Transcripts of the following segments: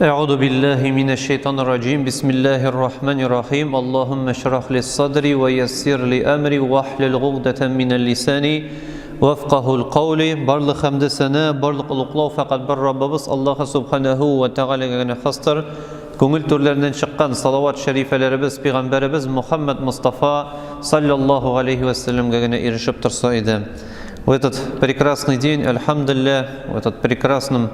أعوذ بالله من الشيطان الرجيم بسم الله الرحمن الرحيم اللهم اشرح لي صدري ويسر لي أمري واحلل عقدة من اللسان وافقه القول барлық хамды сәна барлық ұлықлау фақат бір Раббыбыз Аллаһ субханаху ва тағалаға ғана хастыр. Көңіл түрлерінен шыққан салават шарифаларыбыз пайғамбарыбыз Мухаммад Мустафа саллаллаху алейхи вассаламға ғана ерішіп тұрса еді. В этот прекрасный день, альхамдулилля, в этот прекрасном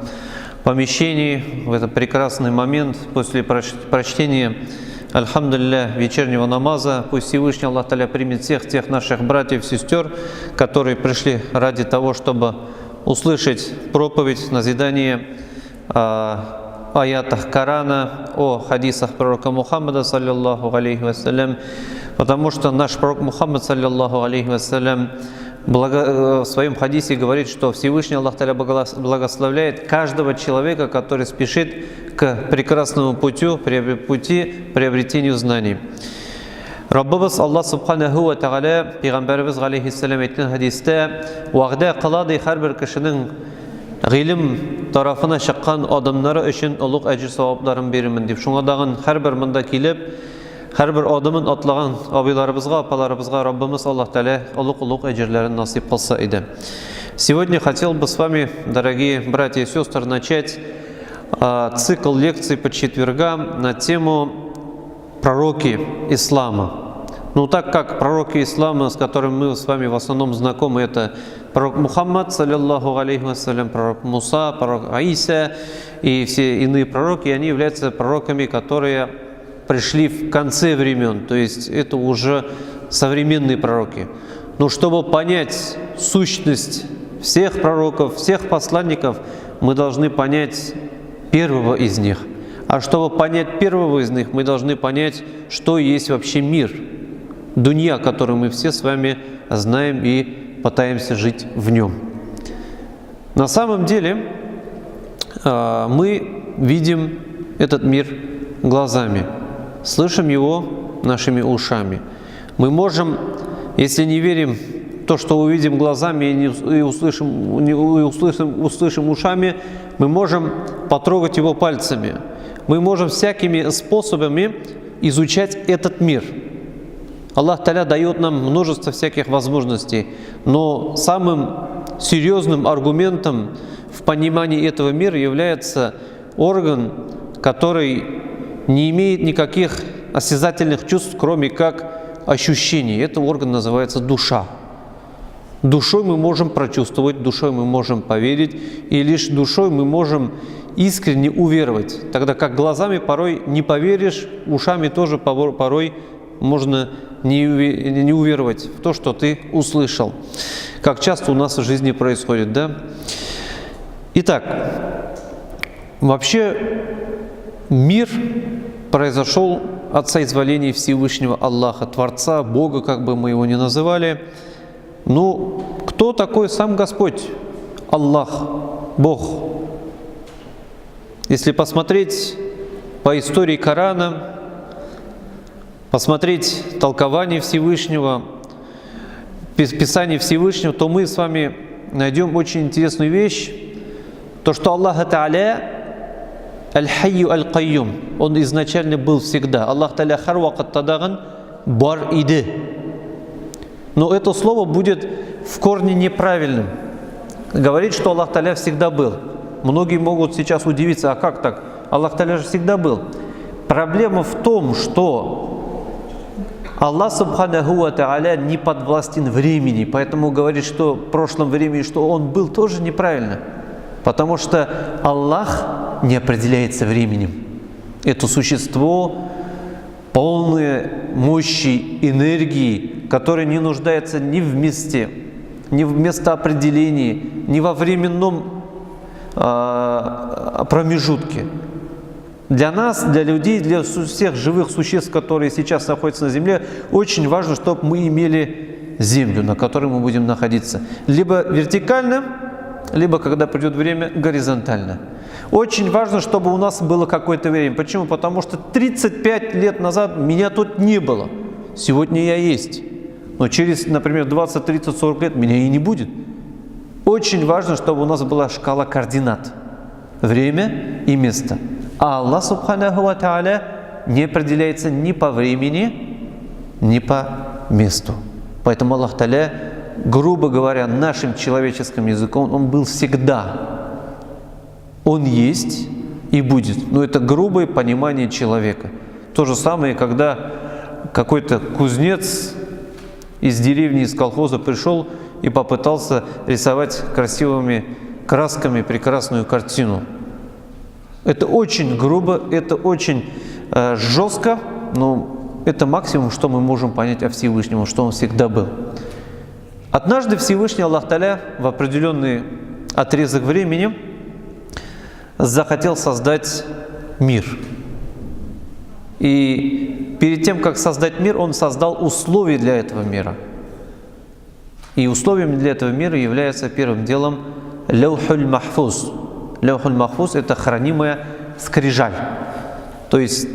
помещении, в этот прекрасный момент после прочтения, альхамдулилля, вечернего намаза, пусть Всевышний Аллах Та'аля примет всех тех наших братьев и сестер, которые пришли ради того, чтобы услышать проповедь, назидание о аятах Корана, о хадисах пророка Мухаммада, саллаллаху алейхи вассалям, потому что наш пророк Мухаммад, саллаллаху алейхи вассалям, в своем хадисе говорит, что Всевышний Аллах Та'аля благословляет каждого человека, который спешит к прекрасному пути приобретению знаний. Раббыбыз Аллах Субханаху ва Тағала Пейғамбарыбыз алейхиссалам әйткен хадисте уағда қылады һәрбір кешенең ғилем тарафына шыққан адамнары үшін ұлық әжір сауапларын беремін деп. Шуңа дагы һәрбір мында килеп һәрбір адымын атлаган абыйларыбызга, апаларыбызга Раббымыз Аллах Та'аля ұлық әжірлерін насип кылса иде. Сегодня хотел бы с вами, дорогие братья и сестры, начать цикл лекций по четвергам на тему пророки ислама. Ну, так как пророки ислама, с которыми мы с вами в основном знакомы, это пророк Мухаммад, саллаллаху алейхи вассалям, пророк Муса, пророк Аиса и все иные пророки, они являются пророками, которые пришли в конце времен, то есть это уже современные пророки. Но чтобы понять сущность всех пророков, всех посланников, мы должны понять первого из них. А чтобы понять первого из них, мы должны понять, что есть вообще мир, дунья, который мы все с вами знаем и пытаемся жить в нем. На самом деле мы видим этот мир глазами, слышим его нашими ушами. Мы можем, если не верим в то, что увидим глазами и услышим ушами, мы можем потрогать его пальцами. Мы можем всякими способами изучать этот мир. Аллах Та'аля дает нам множество всяких возможностей, но самым серьезным аргументом в понимании этого мира является орган, который не имеет никаких осязательных чувств, кроме как ощущений. Этот орган называется душа. Душой мы можем прочувствовать, душой мы можем поверить, и лишь душой мы можем искренне уверовать. Тогда как глазами порой не поверишь, ушами тоже порой можно не уверовать в то, что ты услышал. Как часто у нас в жизни происходит, да? Итак, вообще мир произошел от соизволения Всевышнего Аллаха, Творца, Бога, как бы мы его ни называли. Ну, кто такой сам Господь? Аллах, Бог. Если посмотреть по истории Корана, посмотреть толкование Всевышнего, Писание Всевышнего, то мы с вами найдем очень интересную вещь, то, что Аллах Та'аля Аль-Хайю Аль-Кайюм, он изначально был всегда. Аллах Та'аля хар вақыт тадаган бар иди. Но это слово будет в корне неправильным. Говорит, что Аллах Та'аля всегда был. Многие могут сейчас удивиться, а как так? Аллах Та'аля же всегда был. Проблема в том, что Аллах Субханаху ва Тааля не подвластен времени, поэтому говорит, что в прошлом времени, что Он был, тоже неправильно. Потому что Аллах не определяется временем. Это существо, полное мощи, энергии, которое не нуждается ни в месте, ни в местоопределении, ни во временном промежутке. Для нас, для людей, для всех живых существ, которые сейчас находятся на Земле, очень важно, чтобы мы имели землю, на которой мы будем находиться. Либо вертикально, либо, когда придет время, горизонтально. Очень важно, чтобы у нас было какое-то время. Почему? Потому что 35 лет назад меня тут не было. Сегодня я есть. Но через, например, 20, 30, 40 лет меня и не будет. Очень важно, чтобы у нас была шкала координат. Время и место. А Аллах Субханаху ва Тааля не определяется ни по времени, ни по месту. Поэтому Аллах Тааля, грубо говоря, нашим человеческим языком, Он был всегда. Он есть и будет. Но это грубое понимание человека. То же самое, когда какой-то кузнец из деревни, из колхоза пришел и попытался рисовать красивыми красками прекрасную картину. Это очень грубо, это очень жестко, но это максимум, что мы можем понять о Всевышнем, что Он всегда был. Однажды Всевышний Аллах Тааля в определенный отрезок времени захотел создать мир. И перед тем, как создать мир, Он создал условия для этого мира. И условием для этого мира является первым делом Лаухуль Махфуз. Лаухуль Махфуз – это хранимая скрижаль. То есть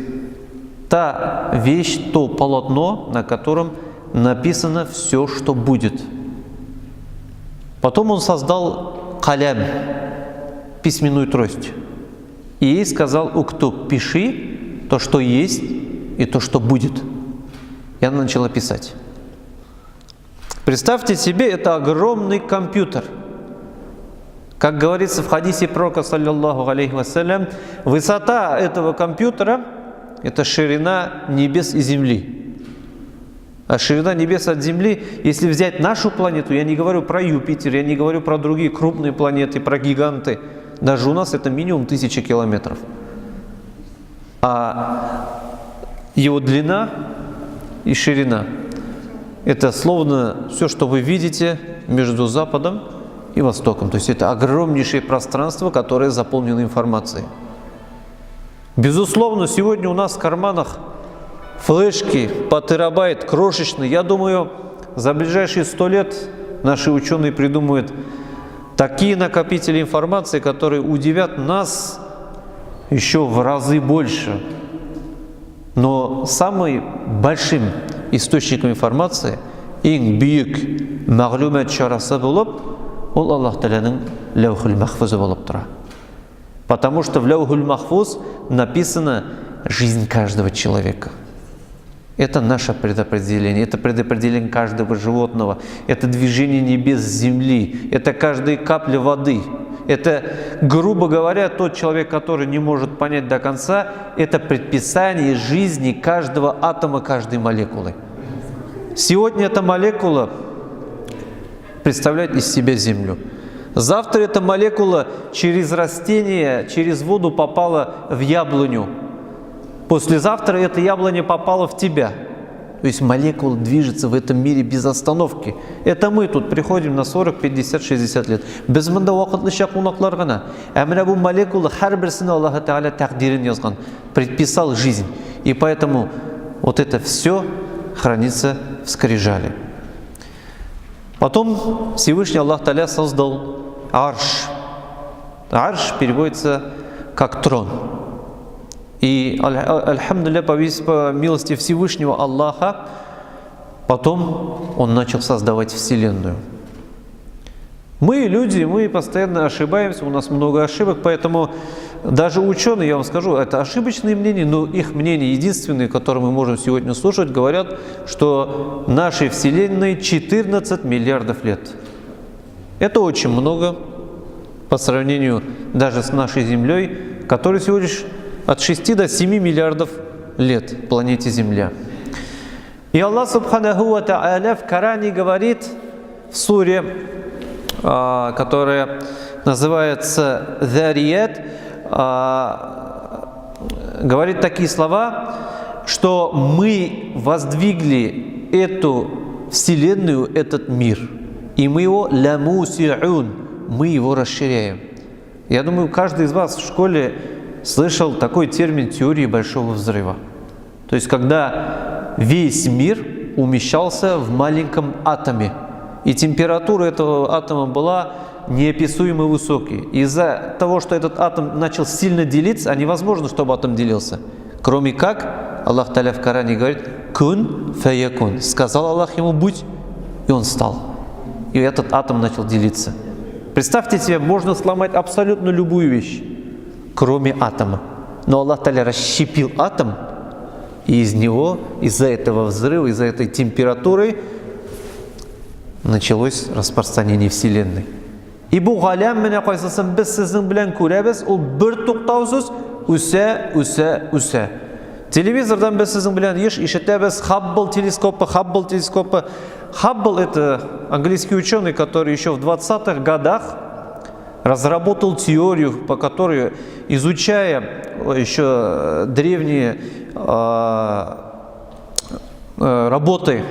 та вещь, то полотно, на котором написано все, что будет. Потом Он создал калям, письменную трость. И ей сказал: «Уктуб, пиши то, что есть, и то, что будет». И она начала писать. Представьте себе, это огромный компьютер. Как говорится в хадисе пророка, саллиллаху алейхи вассалям, высота этого компьютера – это ширина небес и земли. А ширина небес от земли, если взять нашу планету, я не говорю про Юпитер, я не говорю про другие крупные планеты, про гиганты, даже у нас это минимум 1000 километров. А его длина и ширина – это словно все, что вы видите между Западом и Востоком. То есть это огромнейшее пространство, которое заполнено информацией. Безусловно, сегодня у нас в карманах флешки по терабайт крошечные. Я думаю, за ближайшие 100 лет наши ученые придумают такие накопители информации, которые удивят нас еще в разы больше. Но самым большим источником информации ең бүйік мәғлумат шарасы болып, ол Аллах Тааляның Лаухул Махфузы болып тұра. Потому что в Лаухул Махфуз написана жизнь каждого человека. Это наше предопределение, это предопределение каждого животного, это движение небес с земли, это каждая капля воды. Это, грубо говоря, тот человек, который не может понять до конца, это предписание жизни каждого атома, каждой молекулы. Сегодня эта молекула представляет из себя Землю. Завтра эта молекула через растение, через воду попала в яблоню. Послезавтра эта яблоня попала в тебя. То есть молекула движется в этом мире без остановки. Это мы тут приходим на 40, 50, 60 лет. Без мында вакытлы шакунақлар гына. Әмінә бұл молекула һәрбірсіне Аллах Тааля тәқдирін язған, предписал жизнь. И поэтому вот это все хранится в скрижали. Потом Всевышний Аллах Тааля создал арш. Арш переводится как трон. И, альхамдулилля, по милости Всевышнего Аллаха, потом Он начал создавать Вселенную. Мы, люди, мы постоянно ошибаемся, у нас много ошибок, поэтому даже ученые, я вам скажу, это ошибочные мнения, но их мнения единственные, которые мы можем сегодня слушать, говорят, что нашей Вселенной 14 миллиардов лет. Это очень много по сравнению даже с нашей Землей, которая всего лишь от 6 до 7 миллиардов лет планете Земля. И Аллах Субханаху ва Тааля в Коране говорит в суре, которая называется «Зарият», говорит такие слова, что мы воздвигли эту Вселенную, этот мир, и мы его «ламуси'ун», мы его расширяем. Я думаю, каждый из вас в школе слышал такой термин теории большого взрыва. То есть, когда весь мир умещался в маленьком атоме, и температура этого атома была неописуемо высокой. Из-за того, что этот атом начал сильно делиться, а невозможно, чтобы атом делился. Кроме как, Аллах Тааля в Коране говорит «Кун фаякун». Сказал Аллах ему «будь», и он стал. И этот атом начал делиться. Представьте себе, можно сломать абсолютно любую вещь, кроме атома. Но Аллах Та'аля расщепил атом, и из него, из-за этого взрыва, из-за этой температуры началось распространение Вселенной. И бұл ғалам міне қойсасын біз сіздің білен көреміз, ол бір тоқтаусыз үсә. Телевизордан біз сіздің білен ишітеміз Хаббл телескопы. Хаббл – это английский ученый, который еще в 20-х годах разработал теорию, по которой, изучая еще древние работы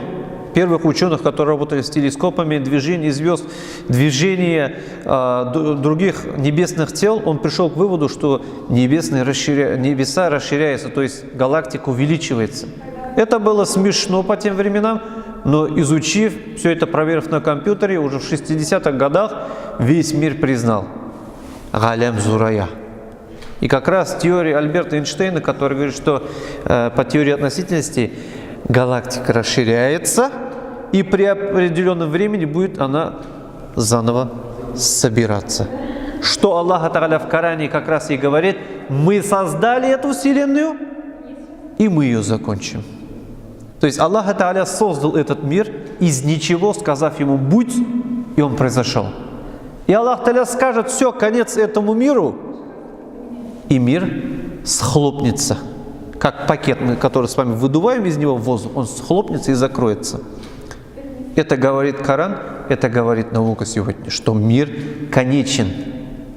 первых ученых, которые работали с телескопами, движение звезд, движение других небесных тел, он пришел к выводу, что небеса расширяются, то есть галактика увеличивается. Это было смешно по тем временам, но изучив, все это проверив на компьютере, уже в 60-х годах весь мир признал. Галям Зурая. И как раз теория Альберта Эйнштейна, который говорит, что по теории относительности галактика расширяется, и при определенном времени будет она заново собираться. Что Аллах Та'аля в Коране как раз и говорит: мы создали эту вселенную, и мы ее закончим. То есть Аллах Та'аля создал этот мир из ничего, сказав ему «будь», и он произошел. И Аллах Та'аля скажет: все, конец этому миру, и мир схлопнется. Как пакет, который с вами выдуваем из него в воздух, он схлопнется и закроется. Это говорит Коран, это говорит наука сегодня, что мир конечен,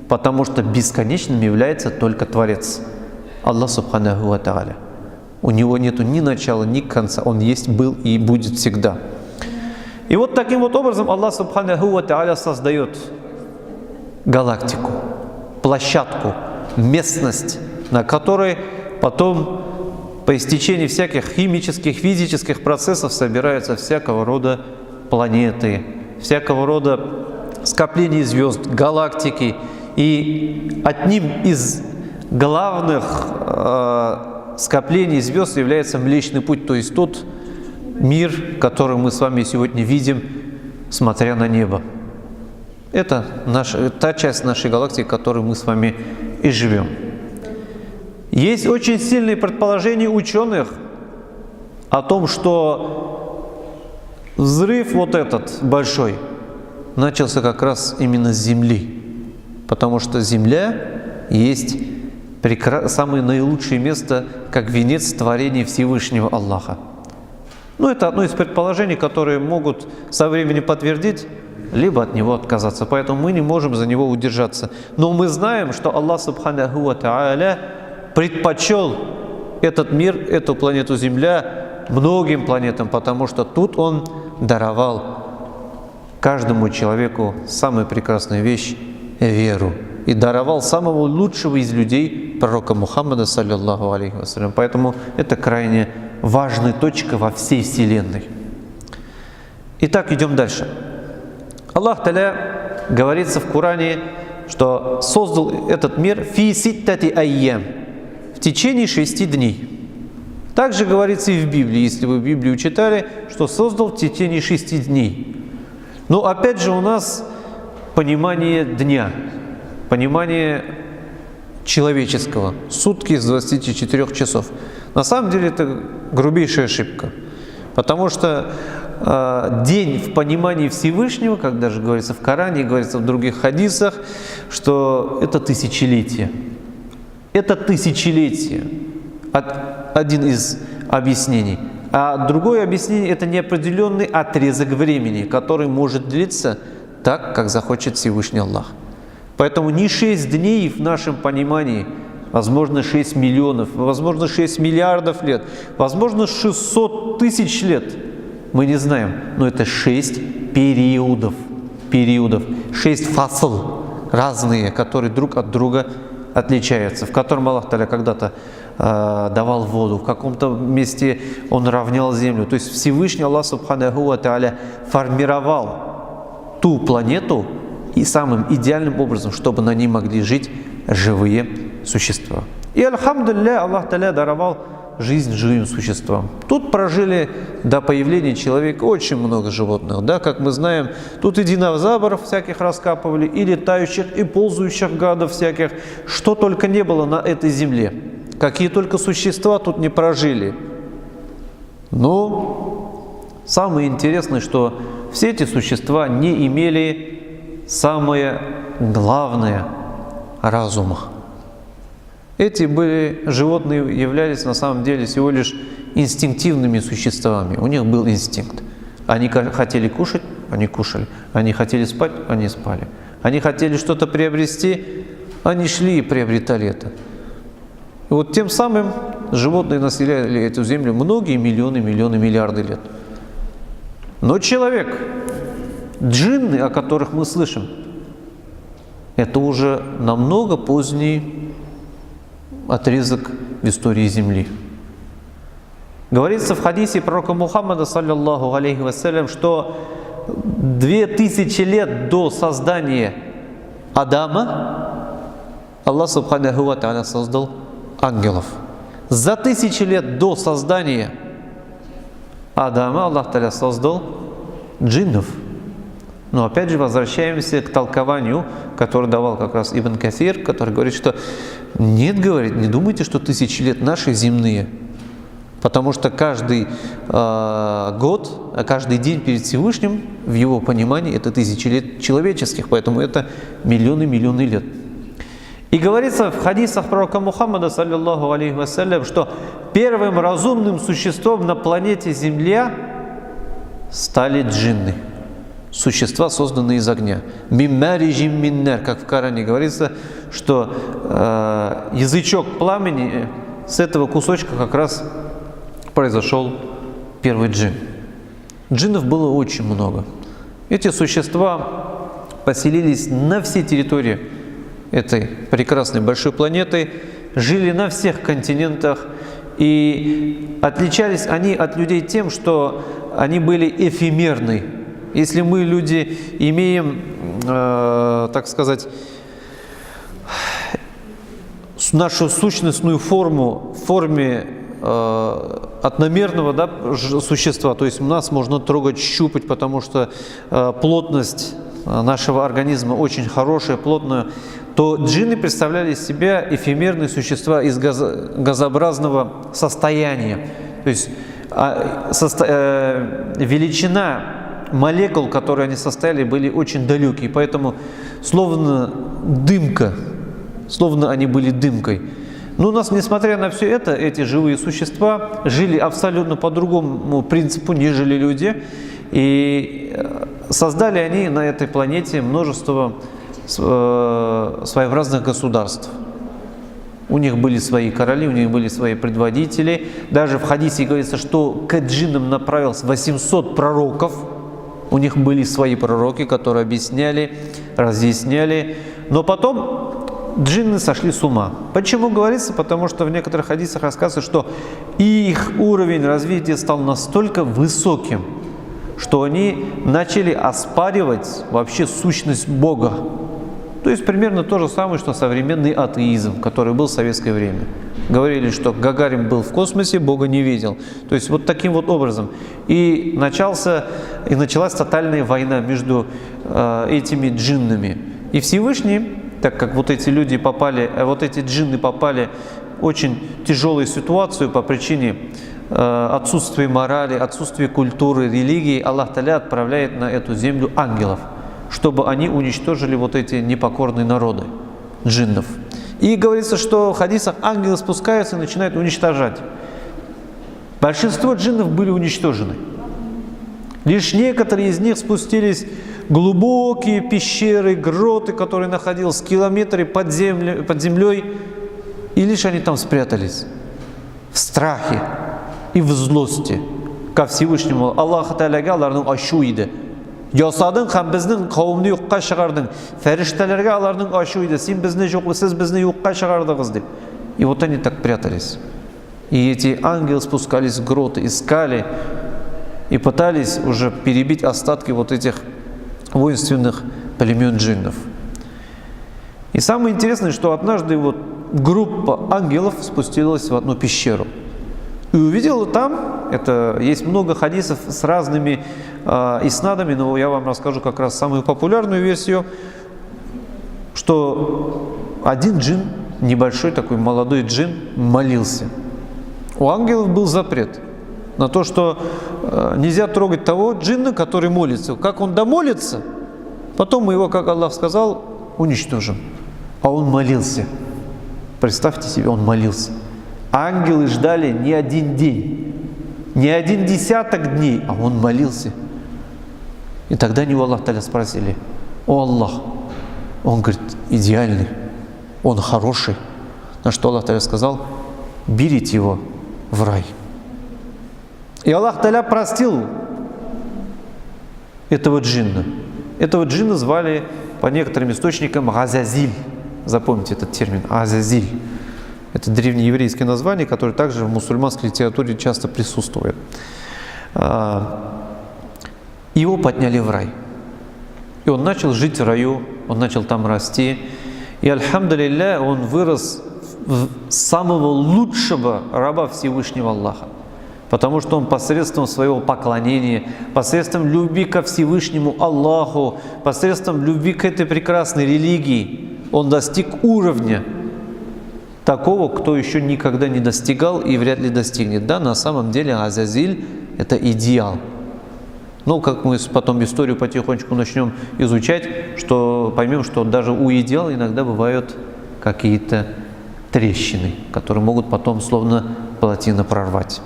потому что бесконечным является только Творец. Аллах Субханаху ва Тааля. У него нету ни начала, ни конца, он есть, был и будет всегда. И вот таким вот образом Аллах Субханаху ва Тааля создает галактику, площадку, местность, на которой потом по истечении всяких химических, физических процессов собираются всякого рода планеты, всякого рода скопления звезд, галактики. И одним из главных скоплений звезд является Млечный Путь, то есть тот мир, который мы с вами сегодня видим, смотря на небо. Это та часть нашей галактики, в которой мы с вами и живем. Есть очень сильные предположения ученых о том, что взрыв вот этот большой начался как раз именно с Земли, потому что Земля есть самое наилучшее место, как венец творения Всевышнего Аллаха. Ну, это одно из предположений, которые могут со временем подтвердить, либо от него отказаться. Поэтому мы не можем за него удержаться. Но мы знаем, что Аллах Субханаху ва Тааля предпочел этот мир, эту планету Земля многим планетам, потому что тут Он даровал каждому человеку самую прекрасную вещь – веру. И даровал самого лучшего из людей, пророка Мухаммада, саллиллаху алейхи вассалям. Поэтому это крайне важная точка во всей Вселенной. Итак, идем дальше. Аллах Та'аля говорится в Коране, что создал этот мир «фи ситтати айям» в течение 6 дней. Также говорится и в Библии, если вы Библию читали, что создал в течение 6 дней. Но опять же у нас понимание дня, понимание человеческого. Сутки из 24 часов. На самом деле это грубейшая ошибка. Потому что день в понимании Всевышнего, как даже говорится в Коране, говорится в других хадисах, что это тысячелетие. Это тысячелетие. Один из объяснений. А другое объяснение – это неопределенный отрезок времени, который может длиться так, как захочет Всевышний Аллах. Поэтому не 6 дней в нашем понимании, возможно 6 миллионов, возможно 6 миллиардов лет, возможно 600 тысяч лет. Мы не знаем, но это 6 периодов, 6 фасл разные, которые друг от друга отличаются, в котором Аллах Та'аля когда-то давал воду, в каком-то месте Он равнял землю. То есть Всевышний Аллах Субханаху ва Тааля формировал ту планету и самым идеальным образом, чтобы на ней могли жить живые существа. И альхамдулилля, Аллах Та'аля даровал жизнь живым существам. Тут прожили до появления человека очень много животных. Да, как мы знаем, тут и динозавров всяких раскапывали, и летающих, и ползающих гадов всяких, что только не было на этой земле. какие только существа тут не прожили. Но самое интересное, что все эти существа не имели самое главное – разума. Эти животные являлись на самом деле всего лишь инстинктивными существами. У них был инстинкт. Они хотели кушать, они кушали. Они хотели спать, они спали. Они хотели что-то приобрести, они шли и приобретали это. И вот тем самым животные населяли эту землю многие миллионы, миллиарды лет. Но человек, джинны, о которых мы слышим, это уже намного поздний отрезок в истории Земли. Говорится в хадисе пророка Мухаммада, саллаллаху алейхи вассалям, что 2000 лет до создания Адама Аллах субханаху ва тааля создал ангелов. За 1000 лет до создания Адама Аллах Тааля создал джиннов. Но опять же возвращаемся к толкованию, которое давал как раз Ибн Кафир, который говорит, что нет, говорит, не думайте, что 1000 лет наши земные. Потому что каждый год, каждый день перед Всевышним, в его понимании, это 1000 лет человеческих, поэтому это миллионы лет. И говорится в хадисах пророка Мухаммада, саллаллаху алейхи вассалям, что первым разумным существом на планете Земля стали джинны. Существа, созданные из огня. Миммариджим миннар, как в Коране говорится, что язычок пламени, с этого кусочка как раз произошел первый джин. Джиннов было очень много. Эти существа поселились на всей территории этой прекрасной большой планеты, жили на всех континентах, и отличались они от людей тем, что они были эфемерны. Если мы, люди, имеем, так сказать, нашу сущностную форму в форме одномерного существа, то есть нас можно трогать, щупать, потому что плотность нашего организма очень хорошая, плотная, то джинны представляли из себя эфемерные существа из газообразного состояния. То есть величина молекул, которые они состояли, были очень далекие, поэтому словно дымка, словно они были дымкой. Но у нас, несмотря на все это, эти живые существа жили абсолютно по другому принципу, нежели люди, и создали они на этой планете множество своеобразных государств. У них были свои короли, у них были свои предводители. Даже в хадисе говорится, что к джиннам направился 800 пророков. У них были свои пророки, которые объясняли, разъясняли. Но потом джинны сошли с ума. Почему говорится? Потому что в некоторых хадисах рассказывается, что их уровень развития стал настолько высоким, что они начали оспаривать вообще сущность Бога. То есть примерно то же самое, что современный атеизм, который был в советское время. Говорили, что Гагарин был в космосе, Бога не видел. То есть вот таким вот образом. И началась тотальная война между этими джиннами. И Всевышний, так как вот эти джинны попали в очень тяжелую ситуацию по причине отсутствия морали, отсутствия культуры, религии, Аллах Та'аля отправляет на эту землю ангелов, чтобы они уничтожили вот эти непокорные народы, джиннов. И говорится, что в хадисах ангелы спускаются и начинают уничтожать. Большинство джиннов были уничтожены. Лишь некоторые из них спустились в глубокие пещеры, гроты, которые находились километры под землей, и лишь они там спрятались в страхе и в злости ко Всевышнему. Аллах Та'аляга аларның ашу иде. Ясадың һәм безнең кавымны юкка чыгардың. Фәрештәләргә аларның ашу иде. Син безне юк, сез безне юкка чыгардыгыз дип. И вот они так прятались. И эти ангелы спускались в гроты, искали и пытались уже перебить остатки вот этих воинственных племен джиннов. И самое интересное, что однажды вот группа ангелов спустилась в одну пещеру. И увидела там, есть много хадисов с разными иснадами, но я вам расскажу как раз самую популярную версию, что один джин небольшой такой молодой джин молился. У ангелов был запрет на то, что нельзя трогать того джинна, который молится. Как он домолится, потом мы его, как Аллах сказал, уничтожим. А он молился. Представьте себе, он молился. Ангелы ждали не один день, не один десяток дней, а он молился. И тогда него Аллах Та'аля спросили: «О Аллах!» Он говорит: «Идеальный, он хороший». На что Аллах Та'аля сказал: «Берите его в рай». И Аллах Та'аля простил этого джинна. Этого джинна звали по некоторым источникам Азазиль. Запомните этот термин – Азазиль. Это древнееврейское название, которое также в мусульманской литературе часто присутствует. Его подняли в рай. И он начал жить в раю, он начал там расти. И, альхамдулилля, он вырос в самого лучшего раба Всевышнего Аллаха. Потому что он посредством своего поклонения, посредством любви ко Всевышнему Аллаху, посредством любви к этой прекрасной религии, он достиг уровня такого, кто еще никогда не достигал и вряд ли достигнет. Да, на самом деле Азазиль – это идеал. Но как мы потом историю потихонечку начнем изучать, что поймем, что даже у идеала иногда бывают какие-то трещины, которые могут потом словно плотина прорвать.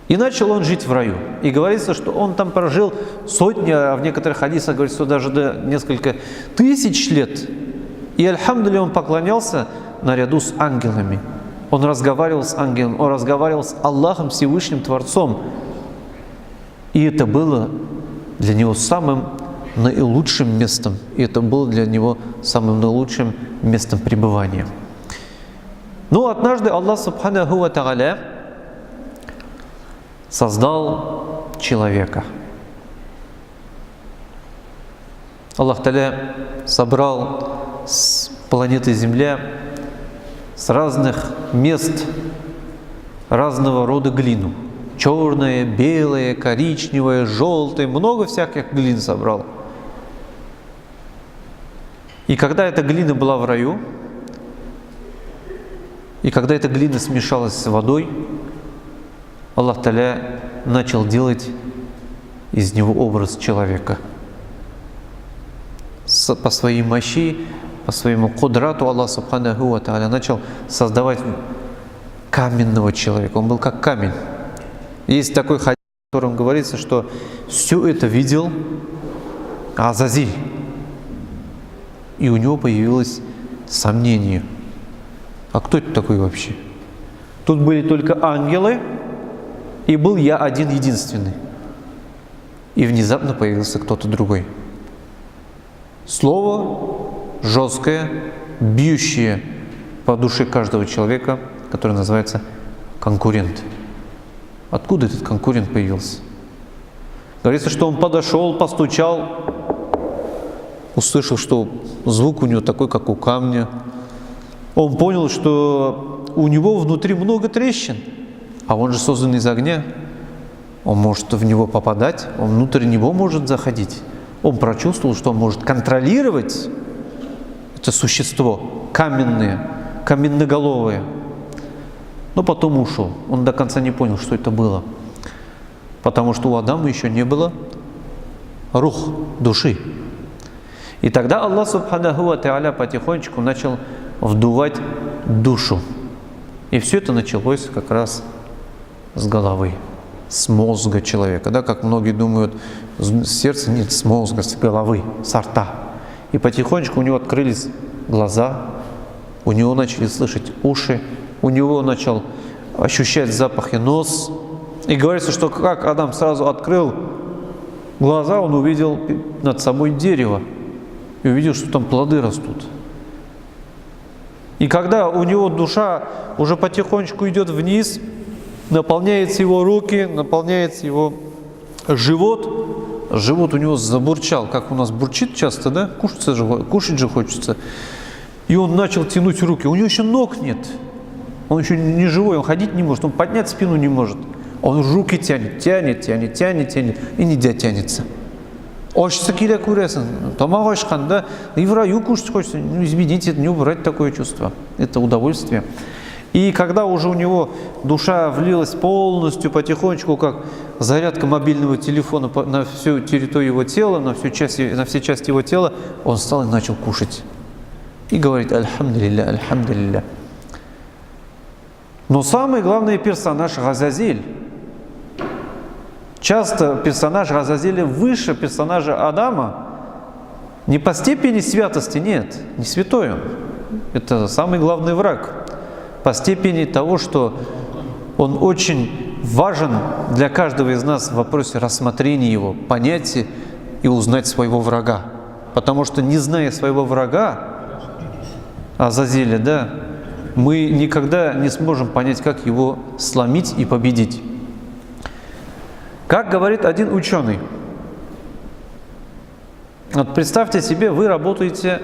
И начал он жить в раю. И говорится, что он там прожил сотни, а в некоторых хадисах говорится, что даже до несколько тысяч лет. И, альхамдулилля, он поклонялся наряду с ангелами. Он разговаривал с ангелом, он разговаривал с Аллахом, Всевышним Творцом. И это было для него самым наилучшим местом. И это было для него самым наилучшим местом пребывания. Но однажды Аллах Субханаху ва Тааля создал человека. Аллах Та'аля собрал с планеты Земля, с разных мест, разного рода глину. Черная, белая, коричневая, желтая, много всяких глин собрал. И когда эта глина была в раю, и когда эта глина смешалась с водой, Аллах Та'аля начал делать из него образ человека. По своей мощи, по своему кудрату Аллах Субханаху ва Тааля начал создавать каменного человека. Он был как камень. Есть такой хадис, в котором говорится, что все это видел Азазиль. И у него появилось сомнение. А кто это такой вообще? Тут были только ангелы, и был я один единственный. И внезапно появился кто-то другой. Слово жесткое, бьющее по душе каждого человека, которое называется конкурент. Откуда этот конкурент появился? Говорится, что он подошел, постучал, услышал, что звук у него такой, как у камня. Он понял, что у него внутри много трещин, а он же создан из огня. Он может в него попадать, он внутрь него может заходить. Он прочувствовал, что он может контролировать это существо каменное, каменноголовое. Но потом ушел. Он до конца не понял, что это было. Потому что у Адама еще не было рух, души. И тогда Аллах Субханаху ва Тааля потихонечку начал вдувать душу. И все это началось как раз с головы, с мозга человека. Да, как многие думают, с сердца нет, с мозга, с головы, с рта. И потихонечку у него открылись глаза, у него начали слышать уши, у него начал ощущать запахи нос. И говорится, что как Адам сразу открыл глаза, он увидел над собой дерево. И увидел, что там плоды растут. И когда у него душа уже потихонечку идет вниз, наполняется его руки, наполняется его живот, живот у него забурчал, как у нас бурчит часто, да? Кушать же хочется. И он начал тянуть руки. У него еще ног нет. Он еще не живой, он ходить не может, он поднять спину не может. Он руки тянет и не дотянется. Ашса келе көресің, тамақ ашқанда, и в раю кушать хочется. Ну, извините, не убрать такое чувство. Это удовольствие. И когда уже у него душа влилась полностью, потихонечку, как зарядка мобильного телефона на всю территорию его тела, на все части его тела, он встал и начал кушать. И говорит: «Альхамдулилля, альхамдулилля». Но самый главный персонаж — Газазиль. Часто персонаж Газазиля выше персонажа Адама. Не по степени святости, нет, не святой он. Это самый главный враг. По степени того, что он очень важен для каждого из нас в вопросе рассмотрения его, понятия и узнать своего врага. Потому что, не зная своего врага, Азазиля, да, мы никогда не сможем понять, как его сломить и победить. Как говорит один ученый, вот представьте себе, вы работаете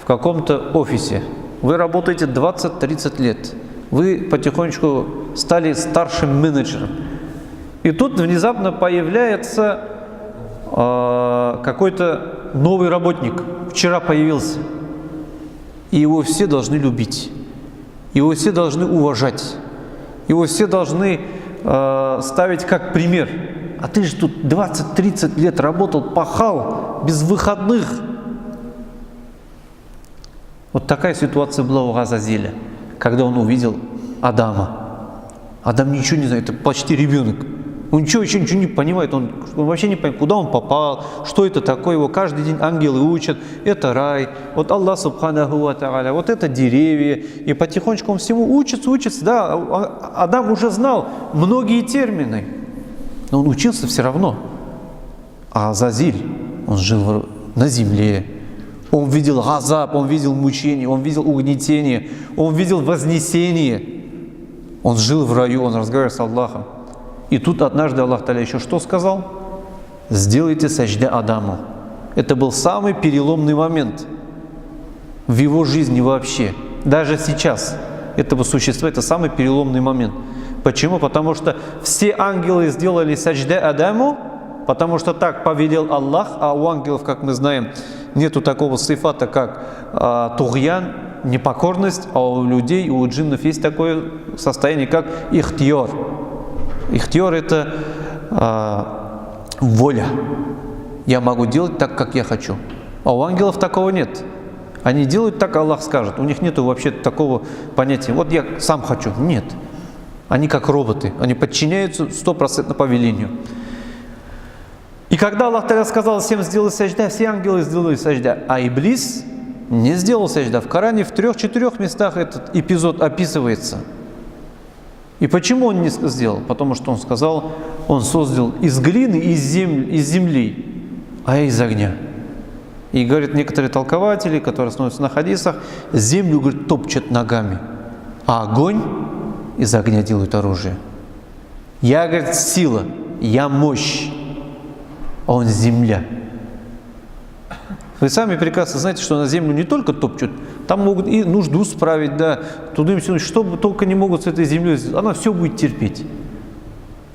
в каком-то офисе, вы работаете 20-30 лет, вы потихонечку стали старшим менеджером, и тут внезапно появляется какой-то новый работник, вчера появился, и его все должны любить, его все должны уважать, его все должны ставить как пример. А ты же тут 20-30 лет работал, пахал, без выходных. Вот такая ситуация была у Газазиля, когда он увидел Адама. Адам ничего не знает, это почти ребенок. Он еще ничего не понимает, он вообще не понимает, куда он попал, что это такое. Его каждый день ангелы учат, это рай, вот Аллах Субханаху ва Тааля, вот это деревья. И потихонечку он всему учится, да. Адам уже знал многие термины, но он учился все равно. А Азазиль, он жил на земле, он видел газаб, он видел мучение, он видел угнетение, он видел вознесение. Он жил в раю, он разговаривал с Аллахом. И тут однажды Аллах Та'аля еще что сказал? Сделайте сажда Адаму. Это был самый переломный момент в его жизни вообще. Даже сейчас этого существа это самый переломный момент. Почему? Потому что все ангелы сделали сажда Адаму, потому что так повелел Аллах, а у ангелов, как мы знаем, нету такого сифата, как тугьян, непокорность, а у людей, у джиннов есть такое состояние, как ихтиор. Ихтиор — это воля. Я могу делать так, как я хочу. А у ангелов такого нет. Они делают так, Аллах скажет. У них нет вообще такого понятия. Вот я сам хочу. Нет. Они как роботы. Они подчиняются 100% повелению. И когда Аллах тогда сказал всем сделать сажда, все ангелы сделали сажда. А Иблис не сделал сажда. В Коране в 3-4 местах этот эпизод описывается. И почему он не сделал? Потому что он сказал, он создал из глины, из земли, а из огня. И, говорят некоторые толкователи, которые основываются на хадисах, землю, говорит, топчет ногами, а огонь из огня делают оружие. Я, говорит, сила, я мощь, а он земля. Вы сами прекрасно знаете, что на землю не только топчут, там могут и нужду справить, да, тудым-сюдым, что бы только не могут с этой землей сделать, она все будет терпеть.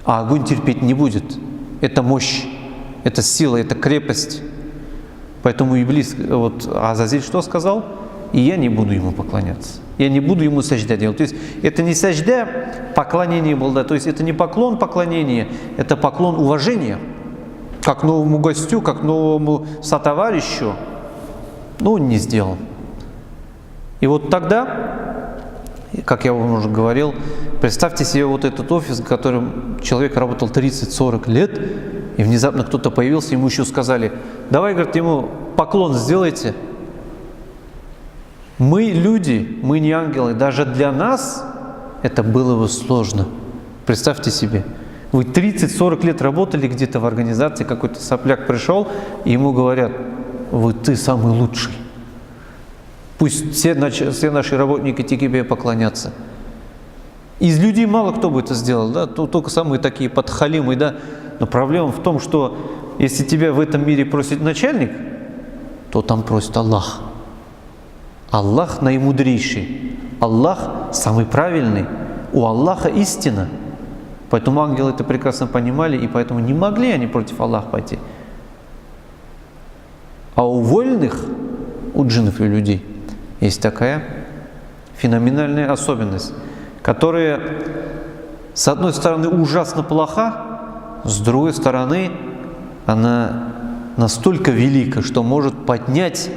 А огонь терпеть не будет. Это мощь, это сила, это крепость. Поэтому Иблис, вот Азазиль что сказал? И я не буду ему поклоняться. Я не буду ему сажда делать. То есть это не сажда, поклонение было, да, то есть это не поклон поклонения, это поклон уважения. Как новому гостю, как новому сотоварищу, но он не сделал. И вот тогда, как я вам уже говорил, представьте себе вот этот офис, в котором человек работал 30-40 лет, и внезапно кто-то появился, ему еще сказали, давай, говорит, ему поклон сделайте. Мы люди, мы не ангелы, даже для нас это было бы сложно. Представьте себе. Вы 30-40 лет работали где-то в организации, какой-то сопляк пришел, и ему говорят, ты самый лучший. Пусть все наши работники тебе поклонятся. Из людей мало кто бы это сделал, да? Только самые такие подхалимы, да? Но проблема в том, что если тебя в этом мире просит начальник, то там просит Аллах. Аллах наимудрейший. Аллах самый правильный. У Аллаха истина. Поэтому ангелы это прекрасно понимали, и поэтому не могли они против Аллаха пойти. А у вольных, у джиннов и людей, есть такая феноменальная особенность, которая, с одной стороны, ужасно плоха, с другой стороны, она настолько велика, что может поднять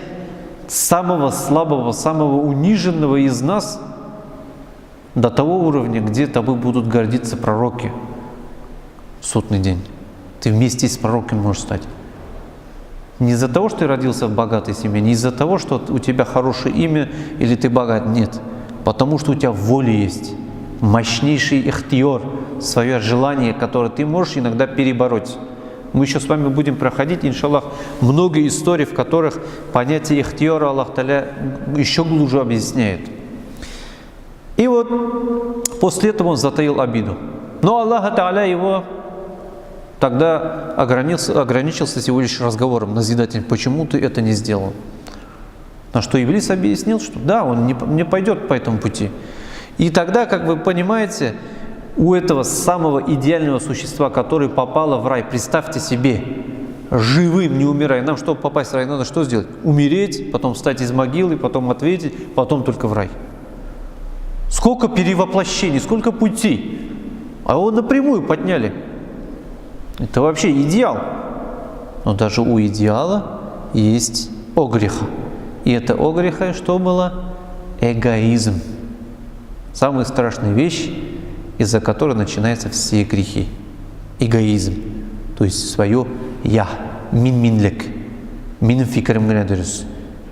самого слабого, самого униженного из нас до того уровня, где тобой будут гордиться пророки в судный день. Ты вместе с пророком можешь стать. Не из-за того, что ты родился в богатой семье, не из-за того, что у тебя хорошее имя или ты богат, нет. Потому что у тебя воля есть, мощнейший ихтиор, свое желание, которое ты можешь иногда перебороть. Мы еще с вами будем проходить, иншаллах, много историй, в которых понятие ихтиора Аллах Та'аля еще глубже объясняет. И вот после этого он затаил обиду. Но Аллах Та'аля его тогда ограничился всего лишь разговором назидательным. Почему ты это не сделал? На что Иблис объяснил, что да, он не пойдет по этому пути. И тогда, как вы понимаете, у этого самого идеального существа, которое попало в рай, представьте себе, живым, не умирая. Нам, чтобы попасть в рай, надо что сделать? Умереть, потом встать из могилы, потом ответить, потом только в рай. Сколько перевоплощений, сколько путей. А его напрямую подняли. Это вообще идеал. Но даже у идеала есть огреха. И это огреха, что было? Эгоизм. Самая страшная вещь, из-за которой начинаются все грехи. Эгоизм. То есть свое «я». Минлек. Минин фикрим генә дөрес.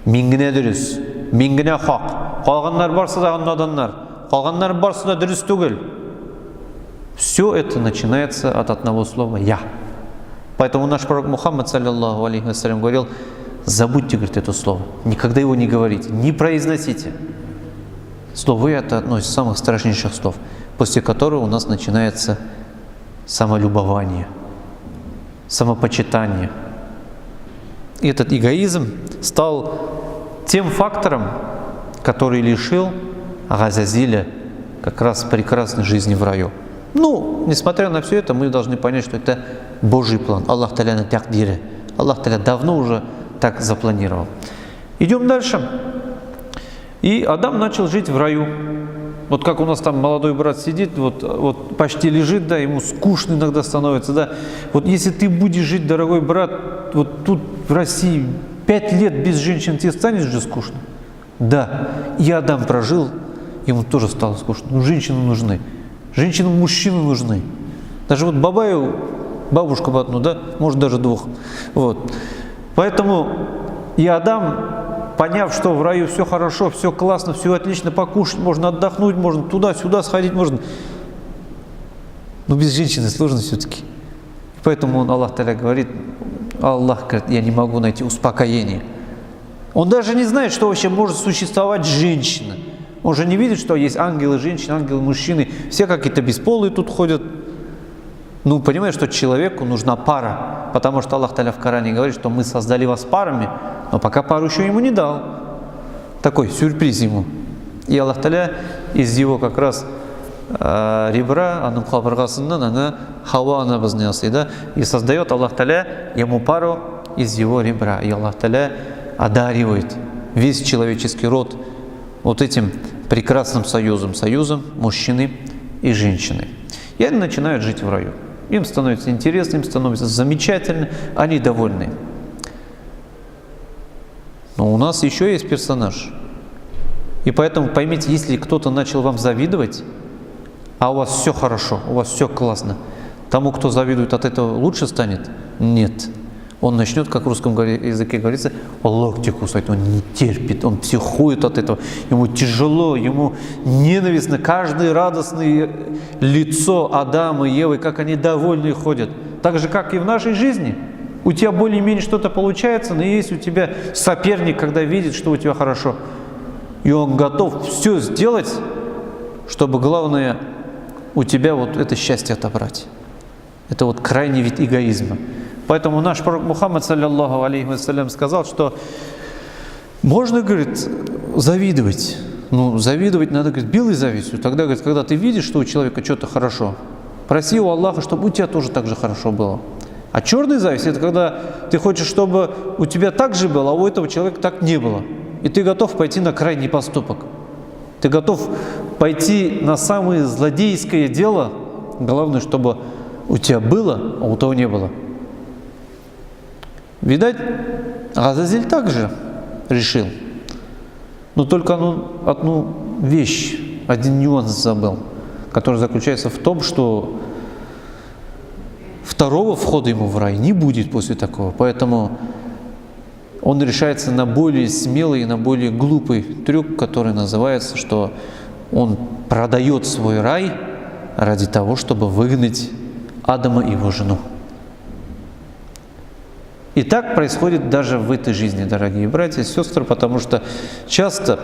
Мин генә дөрес. Мин генә хак. Калганнар барсы да наданнар. Калганнар барсы да дөрес түгел. Все это начинается от одного слова «я». Поэтому наш пророк Мухаммад, саллиллаху алейхи вассалям, говорил: забудьте, говорит, это слово. Никогда его не говорите, не произносите. Слово «я» — это одно из самых страшнейших слов, после которого у нас начинается самолюбование, самопочитание. И этот эгоизм стал тем фактором, который лишил Газазиля как раз прекрасной жизни в раю. Ну, несмотря на все это, мы должны понять, что это Божий план. Аллах Та'аля на тякдире. Аллах Та'аля давно уже так запланировал. Идем дальше. И Адам начал жить в раю. Вот как у нас там молодой брат сидит, вот почти лежит, да, ему скучно иногда становится, да. Вот если ты будешь жить, дорогой брат, вот тут в России 5 лет без женщин, тебе станет же скучно? Да. И Адам прожил, ему тоже стало скучно. Ну, женщины нужны. Женщинам мужчины нужны. Даже вот Бабаю, бабушку одну, да, может даже двух. Вот. Поэтому и Адам, поняв, что в раю все хорошо, все классно, все отлично, покушать можно, отдохнуть можно, туда-сюда сходить можно. Но без женщины сложно все-таки. Поэтому он, Аллах Та'аля говорит, Аллах говорит, я не могу найти успокоения. Он даже не знает, что вообще может существовать женщина. Он же не видит, что есть ангелы женщины, ангелы мужчины, все какие-то бесполые тут ходят. Ну, понимаешь, что человеку нужна пара, потому что Аллах Та'аля в Коране говорит, что мы создали вас парами, но пока пару еще ему не дал. Такой сюрприз ему. И Аллах Та'аля из его как раз ребра, аның қабырғасынан ана Хауа анабызны ясый, да, и создает Аллах Та'аля ему пару из его ребра. И Аллах Та'аля одаривает весь человеческий род вот этим прекрасным союзом мужчины и женщины. И они начинают жить в раю. Им становится интересно, им становится замечательно, они довольны. Но у нас еще есть персонаж. И поэтому поймите, если кто-то начал вам завидовать, а у вас все хорошо, у вас все классно, тому, кто завидует, от этого лучше станет? Нет. Он начнет, как в русском языке говорится, локти кусать, он не терпит, он психует от этого, ему тяжело, ему ненавистно, каждое радостное лицо Адама и Евы, как они довольны ходят. Так же, как и в нашей жизни. У тебя более-менее что-то получается, но есть у тебя соперник, когда видит, что у тебя хорошо. И он готов все сделать, чтобы, главное, у тебя вот это счастье отобрать. Это вот крайний вид эгоизма. Поэтому наш пророк Мухаммад, саллиллаху алейхи вассалям, сказал, что можно, говорит, завидовать. Ну, завидовать надо, говорит, белой завистью. Тогда, говорит, когда ты видишь, что у человека что-то хорошо, проси у Аллаха, чтобы у тебя тоже так же хорошо было. А черная зависть – это когда ты хочешь, чтобы у тебя так же было, а у этого человека так не было. И ты готов пойти на крайний поступок. Ты готов пойти на самое злодейское дело. Главное, чтобы у тебя было, а у того не было. Видать, Азазиль также решил. Но только он одну вещь, один нюанс забыл, который заключается в том, что второго входа ему в рай не будет после такого. Поэтому он решается на более смелый и на более глупый трюк, который называется, что он продает свой рай ради того, чтобы выгнать Адама и его жену. И так происходит даже в этой жизни, дорогие братья и сестры, потому что часто,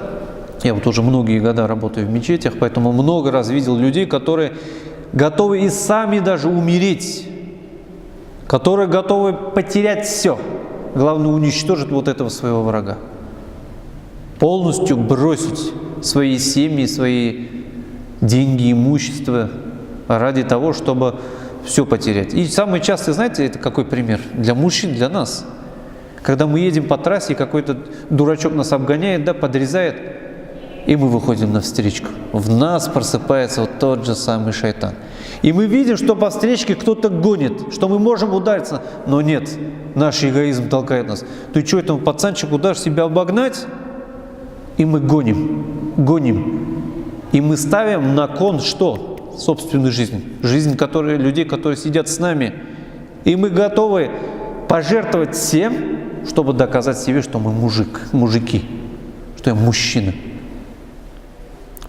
я вот уже многие года работаю в мечетях, поэтому много раз видел людей, которые готовы и сами даже умереть, которые готовы потерять все, главное уничтожить вот этого своего врага, полностью бросить свои семьи, свои деньги, имущество ради того, чтобы все потерять. И самый частый, знаете, это какой пример? Для мужчин, для нас. Когда мы едем по трассе, какой-то дурачок нас обгоняет, да, подрезает, и мы выходим на встречку. В нас просыпается вот тот же самый шайтан. И мы видим, что по встречке кто-то гонит, что мы можем удариться, но нет, наш эгоизм толкает нас. Ты что, этому пацанчику дашь себя обогнать? И мы гоним. И мы ставим на кон что? Собственную жизнь. Жизнь людей, которые сидят с нами. И мы готовы пожертвовать всем, чтобы доказать себе, что мы мужики, что я мужчина.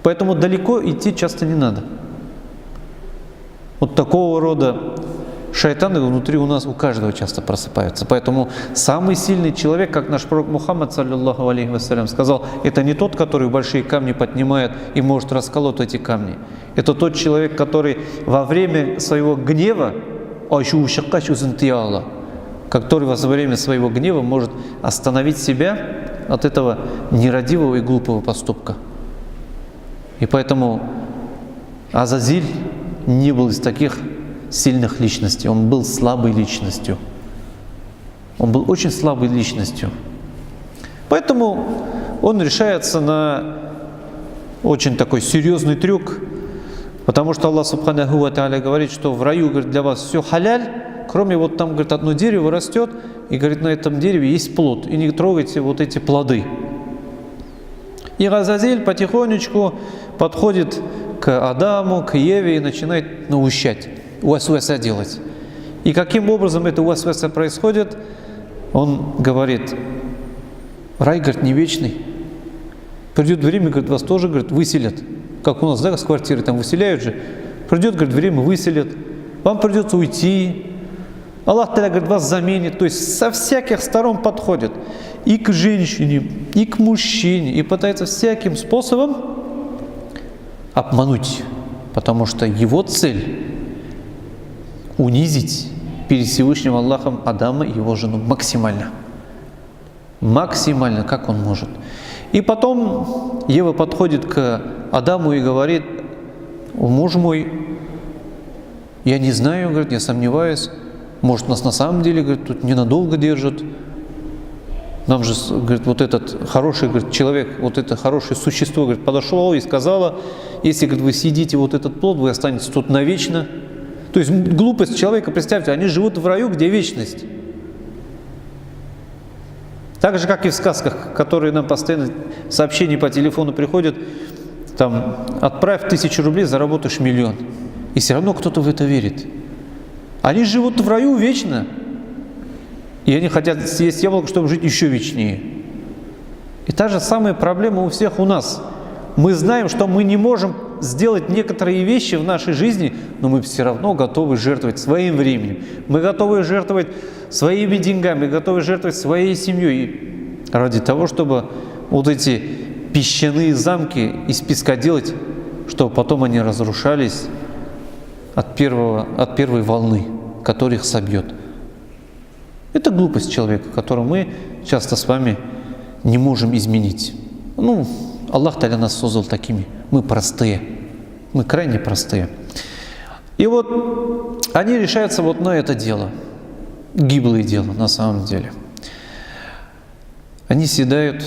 Поэтому далеко идти часто не надо. Вот такого рода шайтаны внутри у нас, у каждого часто просыпаются. Поэтому самый сильный человек, как наш пророк Мухаммад, саллиллаху алейхи вассалям, сказал, это не тот, который большие камни поднимает и может расколоть эти камни. Это тот человек, который во время своего гнева, который во время своего гнева может остановить себя от этого нерадивого и глупого поступка. И поэтому Азазиль не был из таких сильных личностей, он был слабой личностью. Он был очень слабой личностью. Поэтому он решается на очень такой серьезный трюк, потому что Аллах Субханаху ва Тааля говорит, что в раю, говорит, для вас все халяль, кроме вот там, говорит, одно дерево растет, и, говорит, на этом дереве есть плод, и не трогайте вот эти плоды. И Азазиль потихонечку подходит к Адаму, к Еве и начинает наущать, уасваса делать. И каким образом это уасваса происходит? Он говорит, рай, говорит, не вечный. Придет время, говорит, вас тоже, говорит, выселят. Как у нас, да, с квартиры там выселяют же. Придет, говорит, время, выселят. Вам придется уйти. Аллах Та'аля, говорит, вас заменит. То есть со всяких сторон подходит. И к женщине, и к мужчине. И пытается всяким способом обмануть. Потому что его цель – унизить перед Всевышним Аллахом Адама и его жену максимально. Максимально, как он может. И потом Ева подходит к Адаму и говорит, муж мой, я не знаю, говорит, я сомневаюсь, может, нас на самом деле, говорит, тут ненадолго держат. Нам же, говорит, вот этот хороший, говорит, человек, вот это хорошее существо, говорит, подошло и сказала, если, говорит, вы съедите вот этот плод, вы останетесь тут навечно. То есть глупость человека, представьте, они живут в раю, где вечность. Так же, как и в сказках, которые нам постоянно сообщения по телефону приходят, там, отправь 1000 рублей, заработаешь 1 000 000. И все равно кто-то в это верит. Они живут в раю вечно. И они хотят съесть яблоко, чтобы жить еще вечнее. И та же самая проблема у всех у нас. Мы знаем, что мы не можем сделать некоторые вещи в нашей жизни, но мы все равно готовы жертвовать своим временем. Мы готовы жертвовать своими деньгами, готовы жертвовать своей семьей ради того, чтобы вот эти песчаные замки из песка делать, чтобы потом они разрушались от первой волны, которая их собьет. Это глупость человека, которую мы часто с вами не можем изменить. Аллах Та'аля нас создал такими. Мы простые. Мы крайне простые. И вот они решаются вот на это дело. гиблое дело на самом деле. Они съедают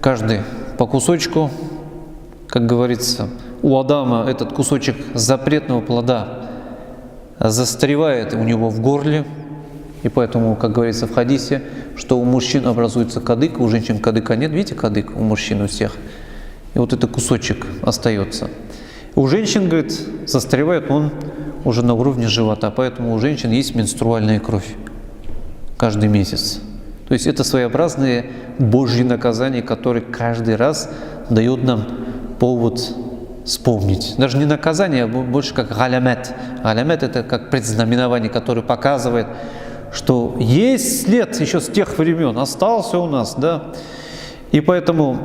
каждый по кусочку, как говорится, у Адама этот кусочек запретного плода застревает у него в горле, и поэтому, как говорится в хадисе, что у мужчин образуется кадык, у женщин кадыка нет. Видите, кадык у мужчин у всех. И вот этот кусочек остается. У женщин, говорит, застревает он уже на уровне живота, поэтому у женщин есть менструальная кровь каждый месяц. То есть это своеобразные Божьи наказания, которые каждый раз дают нам повод вспомнить. Даже не наказание, а больше как галямет. Галямет – это как предзнаменование, которое показывает, что есть след еще с тех времен, остался у нас, да. И поэтому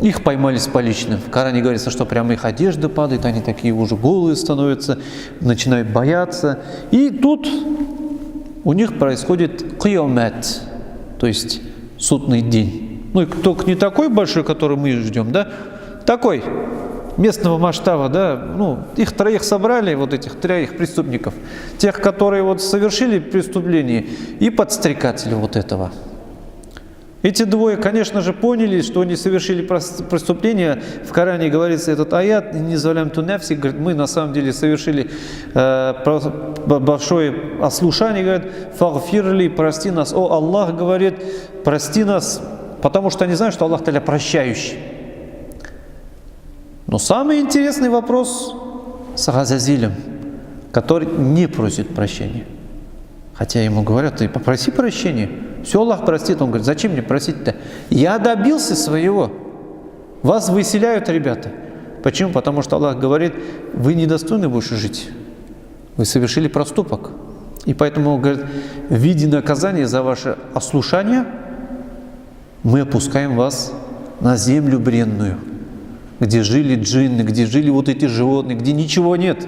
их поймали с поличным. В Коране говорится, что прямо их одежда падает, они такие уже голые становятся, начинают бояться. И тут у них происходит киямат, то есть судный день. Ну и только не такой большой, который мы ждем, да, такой местного масштаба, да, ну, их троих собрали, вот этих троих преступников, тех, которые вот совершили преступление, и подстрекателя вот этого. Эти двое, конечно же, поняли, что они совершили преступление. В Коране говорится этот аят, не залям ту нафси, говорит, мы на самом деле совершили большое ослушание, говорит, фагфирли, прости нас, о Аллах, говорит, прости нас, потому что они знают, что Аллах Та'аля прощающий. Но самый интересный вопрос с Газазилем, который не просит прощения. Хотя ему говорят, ты попроси прощения, все Аллах простит. Он говорит, зачем мне просить-то? Я добился своего. Вас выселяют, ребята. Почему? Потому что Аллах говорит, вы недостойны больше жить. Вы совершили проступок. И поэтому, говорит, в виде наказания за ваше ослушание мы опускаем вас на землю бренную, где жили джинны, где жили вот эти животные, где ничего нет.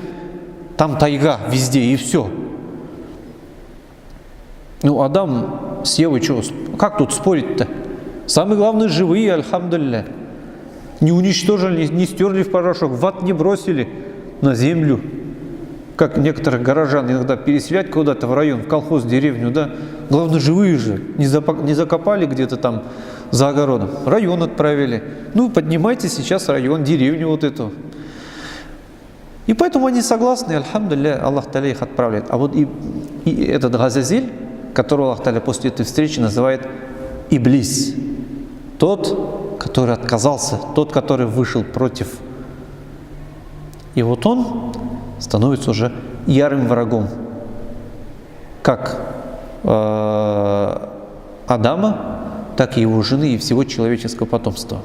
Там тайга везде, и все. Ну, Адам с Евой, что, как тут спорить-то? Самое главное, живые, альхамдулилля. Не уничтожили, не стерли в порошок, в ад не бросили на землю. Как некоторых горожан иногда переселять куда-то в район, в колхоз, в деревню, да. Главное, живые же, не закопали где-то там за огородом. Район отправили. Ну, поднимайте сейчас район, деревню вот эту. И поэтому они согласны, альхамдулилля, Аллах Та'аля их отправляет. А вот и этот Газазиль, которого Аллах Та'аля после этой встречи называет Иблис. Тот, который отказался, тот, который вышел против. И вот он становится уже ярым врагом. Как Адама, так и его жены и всего человеческого потомства.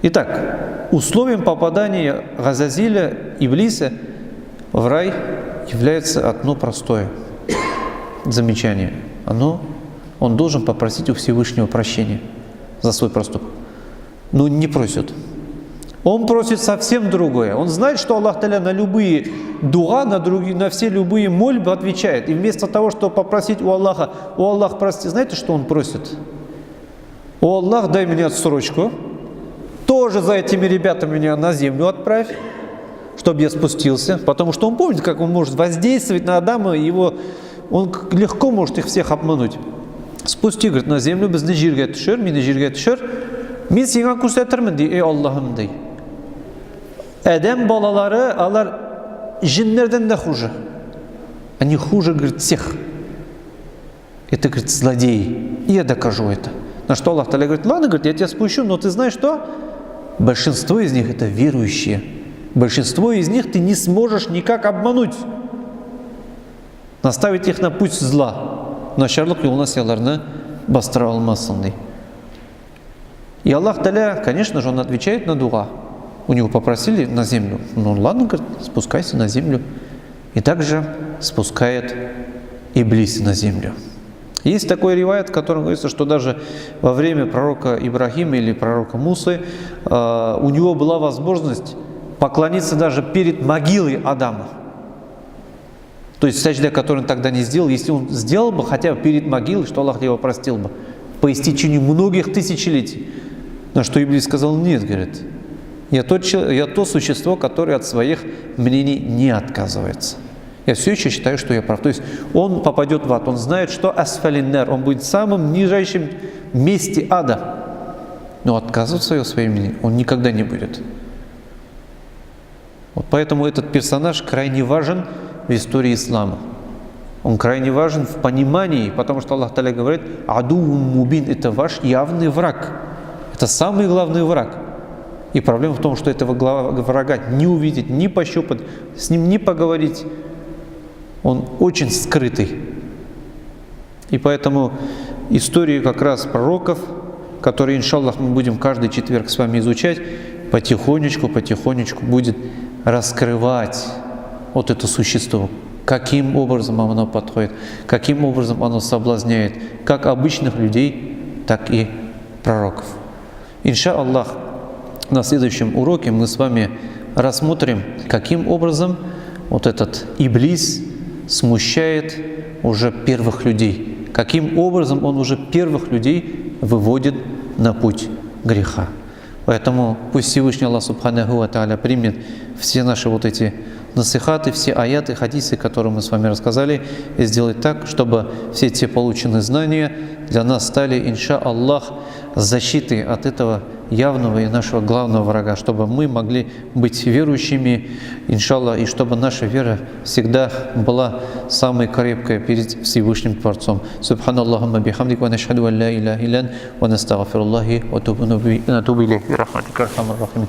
Итак, условием попадания Газазиля, Иблиса в рай является одно простое замечание. Он должен попросить у Всевышнего прощения за свой проступок. Но не просит. Он просит совсем другое. Он знает, что Аллах Та'аля на любые дуа, на все любые мольбы отвечает. И вместо того, чтобы попросить у Аллаха, о Аллах, прости, знаете, что он просит? О Аллах, дай мне отсрочку. Тоже за этими ребятами меня на землю отправь, чтобы я спустился. Потому что он помнит, как он может воздействовать на Адама, он легко может их всех обмануть. Спусти, говорит, на землю, бізді жерге түшір, мені жерге түшір, мен сеңа көрсетірмін дей, ey Allah'ım дей. Адам балалары, алар жиннерден де хуже. Они хуже, говорит, всех. Это, говорит, злодеи. И я докажу это. На что Аллах Та'аля говорит, ладно, говорит, я тебя спущу, но ты знаешь что? Большинство из них это верующие. Большинство из них ты не сможешь никак обмануть. Наставить их на путь зла. Нашарлық юлына сыяларны бастыра алмасын дей. И Аллах Та'аля, конечно же, он отвечает на дуа. У него попросили на землю. Ну ладно, говорит, спускайся на землю. И также спускает Иблиса на землю. Есть такой ривайат, в котором говорится, что даже во время пророка Ибрахима или пророка Мусы у него была возможность поклониться даже перед могилой Адама. То есть саджда, который он тогда не сделал, если он сделал бы хотя бы перед могилой, что Аллах его простил бы по истечению многих тысячелетий. На что Иблис сказал, нет, говорит, я то существо, которое от своих мнений не отказывается. Я все еще считаю, что я прав. То есть он попадет в ад, он знает, что асфалиннер, он будет в самом нижайшем месте ада. Но отказываться от своего мнения он никогда не будет. Вот поэтому этот персонаж крайне важен в истории ислама. Он крайне важен в понимании, потому что Аллах Та'аля говорит: «Адувун мубин» — это ваш явный враг. Это самый главный враг. И проблема в том, что этого врага не увидеть, не пощупать, с ним не поговорить. Он очень скрытый. И поэтому историю как раз пророков, которые, иншаллах, мы будем каждый четверг с вами изучать, потихонечку будет раскрывать вот это существо. Каким образом оно подходит, каким образом оно соблазняет как обычных людей, так и пророков. Иншаллах, на следующем уроке мы с вами рассмотрим, каким образом вот этот Иблис смущает уже первых людей, каким образом он уже первых людей выводит на путь греха. Поэтому пусть Всевышний Аллах Субханаху ва Тааля примет все наши вот эти насихаты, все аяты, хадисы, которые мы с вами рассказали, и сделать так, чтобы все те полученные знания для нас стали, иншаллах, защитой от этого явного и нашего главного врага, чтобы мы могли быть верующими, иншаллах, и чтобы наша вера всегда была самой крепкой перед Всевышним Творцом. Субханаллахумма бихамдик, ва нашхаду ан ла иляха илля ант, ва настагфируллахи, ва натубу илейхи, бирахматика архамар рахимин.